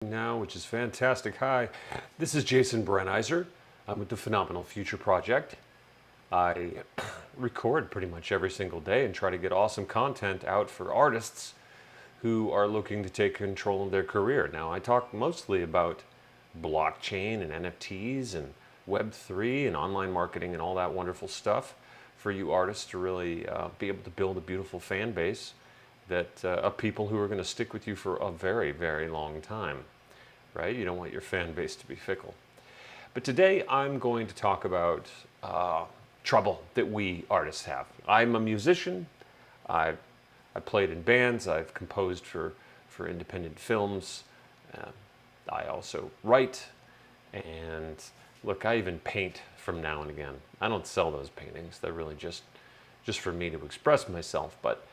Now, which is fantastic. Hi, this is Jason Brenizer. I'm with the Phenomenal Future Project. I record pretty much every single day and try to get awesome content out for artists who are looking to take control of their career. Now, I talk mostly about blockchain and NFTs and Web3 and online marketing and all that wonderful stuff for you artists to really be able to build a beautiful fan base that of people who are going to stick with you for a very, very long time, right? You don't want your fan base to be fickle. But today I'm going to talk about trouble that we artists have. I'm a musician. I played in bands. I've composed for independent films. I also write. And look, I even paint from now and again. I don't sell those paintings. They're really just for me to express myself. But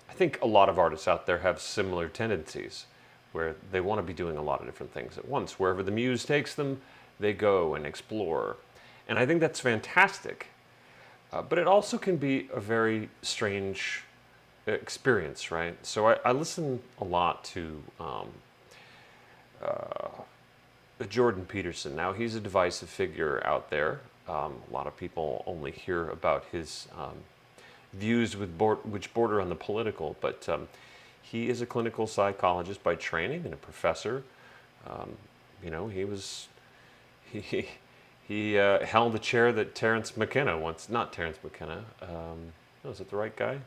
I think a lot of artists out there have similar tendencies where they want to be doing a lot of different things at once. Wherever the muse takes them, they go and explore. And I think that's fantastic. But it also can be a very strange experience, right? So I listen a lot to Jordan Peterson. Now, he's a divisive figure out there. A lot of people only hear about his views which border on the political, but he is a clinical psychologist by training and a professor. You know, he held a chair that Terence McKenna once, not Terence McKenna, no, is it the right guy?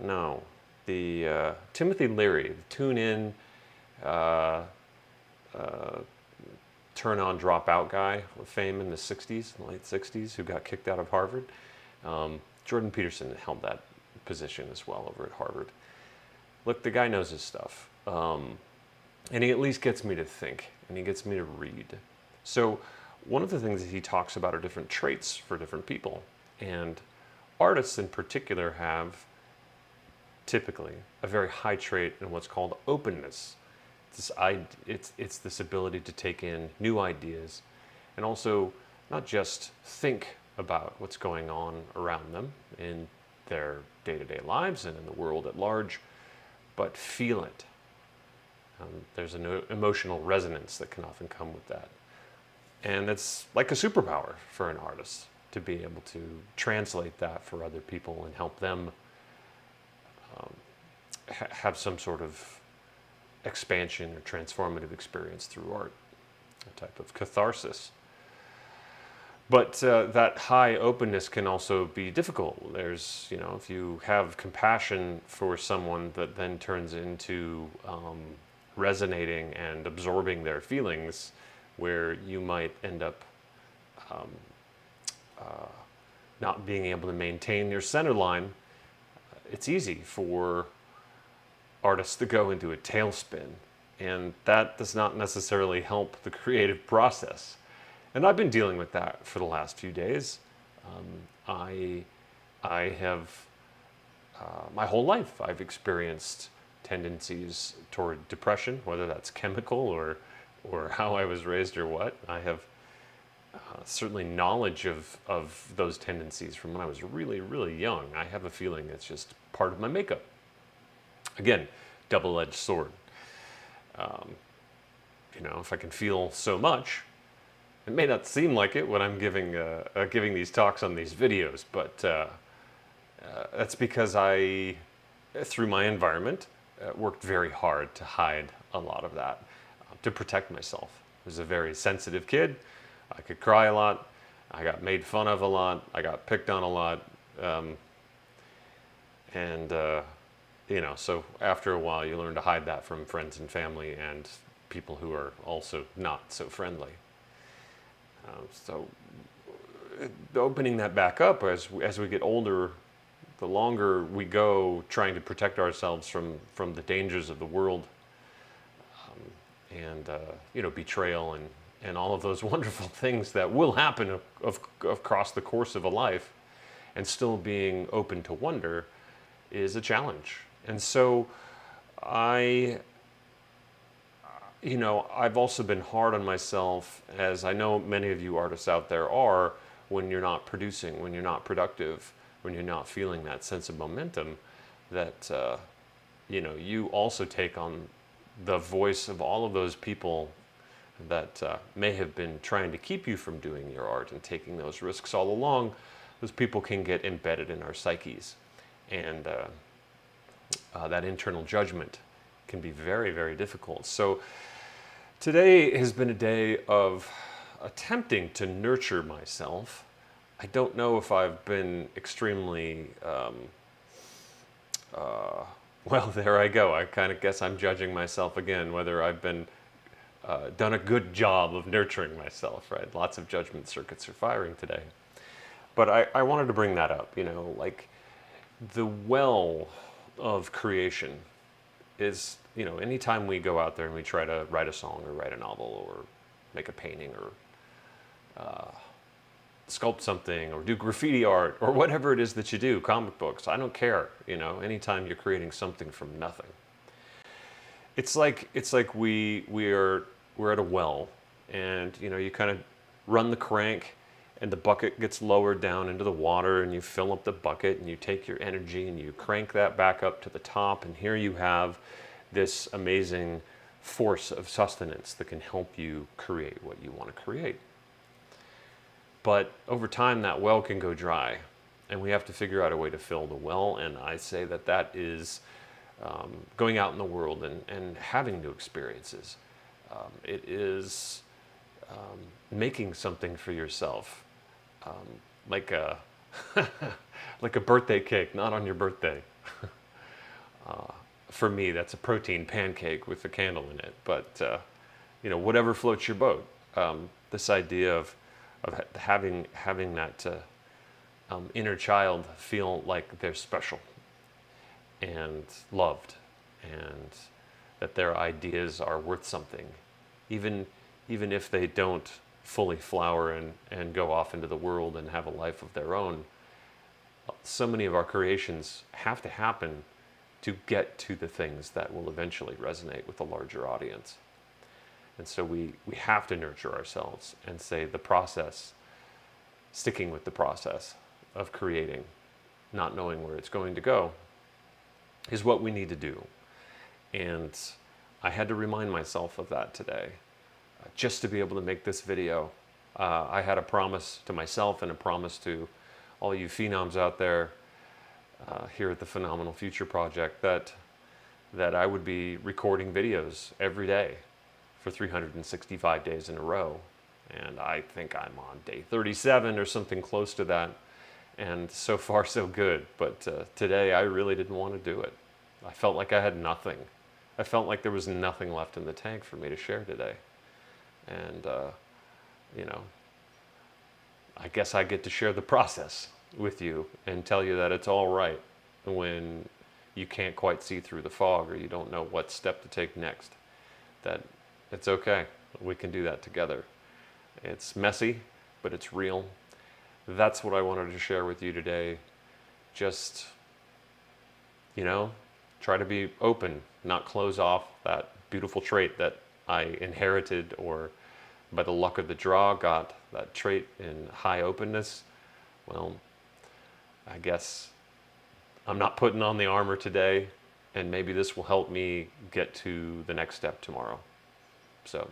No, the Timothy Leary, Tune In, turn on, drop out guy with fame in the 60s, late 60s, who got kicked out of Harvard. Jordan Peterson held that position as well over at Harvard. Look, the guy knows his stuff. And he at least gets me to think, and he gets me to read. So one of the things that he talks about are different traits for different people. And artists in particular have typically a very high trait in what's called openness. It's this ability to take in new ideas and also not just think about what's going on around them in their day-to-day lives and in the world at large, but feel it. There's an emotional resonance that can often come with that. And it's like a superpower for an artist to be able to translate that for other people and help them have some sort of expansion or transformative experience through art, a type of catharsis. But that high openness can also be difficult. There's, you know, if you have compassion for someone that then turns into resonating and absorbing their feelings, where you might end up not being able to maintain your center line, it's easy for artists to go into a tailspin. And that does not necessarily help the creative process. And I've been dealing with that for the last few days. I have, my whole life, I've experienced tendencies toward depression, whether that's chemical or how I was raised or what. I have certainly knowledge of those tendencies from when I was really, really young. I have a feeling it's just part of my makeup. Again, double-edged sword. You know, if I can feel so much, it may not seem like it when I'm giving these talks on these videos, but that's because I, through my environment, worked very hard to hide a lot of that, to protect myself. I was a very sensitive kid. I could cry a lot. I got made fun of a lot. I got picked on a lot. You know, so after a while, you learn to hide that from friends and family and people who are also not so friendly. So opening that back up as we get older, the longer we go trying to protect ourselves from the dangers of the world, and you know, betrayal and all of those wonderful things that will happen across the course of a life, and still being open to wonder is a challenge. And so you know, I've also been hard on myself, as I know many of you artists out there are, when you're not producing, when you're not productive, when you're not feeling that sense of momentum, that you know, you also take on the voice of all of those people that may have been trying to keep you from doing your art and taking those risks all along, those people can get embedded in our psyches. And that internal judgment can be very, very difficult. So today has been a day of attempting to nurture myself. I don't know if I've been extremely, well, there I go. I kind of guess I'm judging myself again, whether I've been done a good job of nurturing myself, right? Lots of judgment circuits are firing today. But I wanted to bring that up, you know, like the well of creation is, you know, anytime we go out there and we try to write a song or write a novel or make a painting or sculpt something or do graffiti art or whatever it is that you do, comic books, I don't care, you know, anytime you're creating something from nothing. It's like we're at a well, and you know, you kind of run the crank and the bucket gets lowered down into the water, and you fill up the bucket and you take your energy and you crank that back up to the top, and here you have this amazing force of sustenance that can help you create what you want to create. But over time, that well can go dry, and we have to figure out a way to fill the well. And I say that that is going out in the world and having new experiences. It is making something for yourself, like a like a birthday cake, not on your birthday. For me, that's a protein pancake with a candle in it. But you know, whatever floats your boat. This idea of having that inner child feel like they're special and loved, and that their ideas are worth something, even if they don't fully flower and go off into the world and have a life of their own. So many of our creations have to happen to get to the things that will eventually resonate with a larger audience. And so we have to nurture ourselves and say the process, sticking with the process of creating, not knowing where it's going to go, is what we need to do. And I had to remind myself of that today, just to be able to make this video. I had a promise to myself and a promise to all you phenoms out there here at the Phenomenal Future Project that I would be recording videos every day for 365 days in a row. And I think I'm on day 37 or something close to that. And so far so good. But today I really didn't want to do it. I felt like I had nothing. I felt like there was nothing left in the tank for me to share today. And, you know, I guess I get to share the process with you and tell you that it's all right when you can't quite see through the fog or you don't know what step to take next. That it's okay. We can do that together. It's messy, but it's real. That's what I wanted to share with you today. Just, you know, try to be open, not close off that beautiful trait that I inherited or by the luck of the draw got, that trait in high openness. Well, I guess I'm not putting on the armor today, and maybe this will help me get to the next step tomorrow. So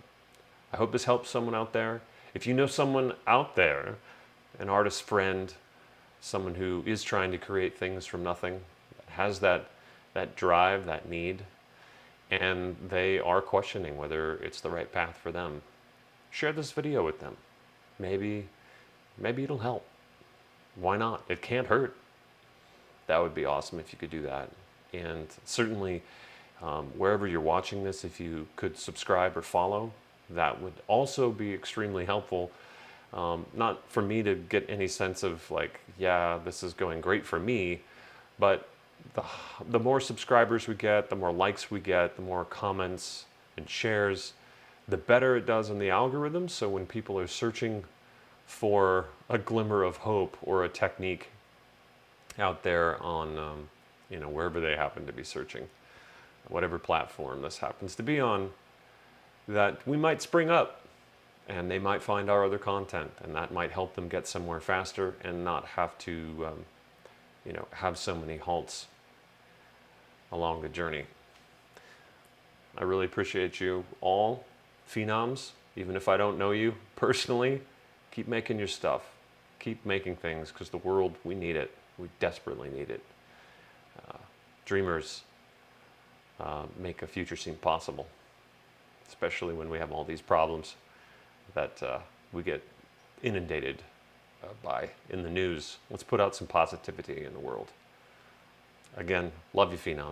I hope this helps someone out there. If you know someone out there, an artist friend, someone who is trying to create things from nothing, has that drive, that need, and they are questioning whether it's the right path for them, share this video with them. Maybe it'll help. Why not? It can't hurt. That would be awesome if you could do that. And certainly, wherever you're watching this, if you could subscribe or follow, that would also be extremely helpful. Not for me to get any sense of like, yeah, this is going great for me, but the more subscribers we get, the more likes we get, the more comments and shares, the better it does in the algorithm. So when people are searching for a glimmer of hope or a technique out there on, you know, wherever they happen to be searching, whatever platform this happens to be on, that we might spring up and they might find our other content, and that might help them get somewhere faster and not have to, you know, have so many halts along the journey. I really appreciate you all, phenoms, even if I don't know you personally. Keep making your stuff. Keep making things, because the world, we need it. We desperately need it. Dreamers make a future seem possible, especially when we have all these problems that we get inundated by in the news. Let's put out some positivity in the world. Again, love you, phenoms.